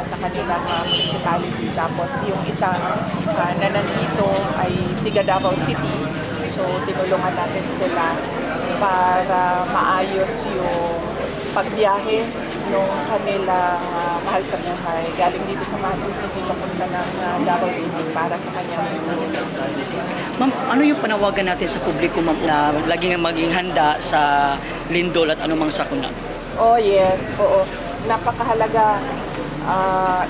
sa kanilang municipality. Tapos yung isang na nandito ay tiga Davao City. So tinulungan natin sila para maayos yung pagbiyahe nung kanilang mahal sa buhay. Galing dito sa Makati City, papunta ng Davao City para sa kanyang buhay. Ma'am, ano yung panawagan natin sa publiko, ma'am, na laging maging handa sa lindol at anumang sakuna? Oh yes, oo. Napakahalaga.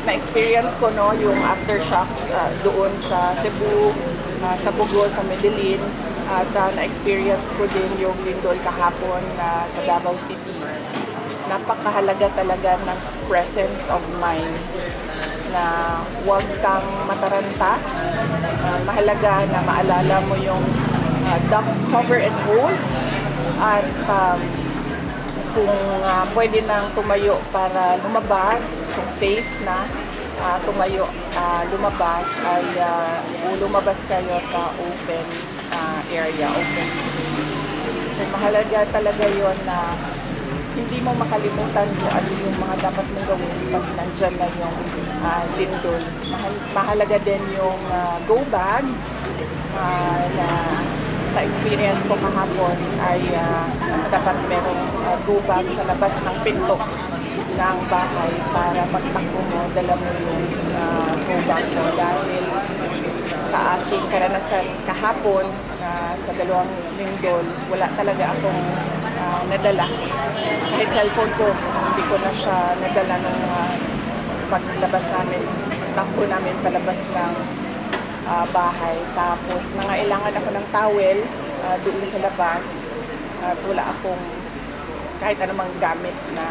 Na-experience ko no, yung aftershocks doon sa Cebu, sa Bogo, sa Medellin. At na-experience ko din yung lindol kahapon sa Davao City. Napakahalaga talaga ng presence of mind na huwag kang mataranta. Mahalaga na maalala mo yung duck, cover and hold. At kung pwede nang tumayo para lumabas, kung safe na tumayo, lumabas, ay lumabas kayo sa open area, open space. So mahalaga talaga yon na hindi mo makalimutan kung ano yung mga dapat mong gawin pag nandyan na yung lindol. Mahalaga din yung go bag na sa experience ko kahapon ay dapat merong go bag sa labas ng pinto ng bahay para pagtakbo mo, dala mo yung go bag mo. Dahil sa aking karanasan kahapon sa dalawang lindol, wala talaga akong nadala. Kahit cellphone ko, hindi ko na siya nadala nung paglabas namin, takbo namin palabas ng bahay. Tapos nangailangan ako ng towel doon sa labas. At wala akong kahit anumang gamit na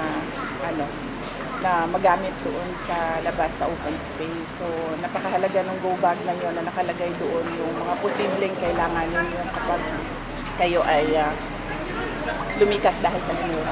na magamit doon sa labas sa open space. So napakahalaga ng go bag na yun na nakalagay doon yung mga posibleng kailangan ninyo kapag kayo ay lumikas dahil sa lindol.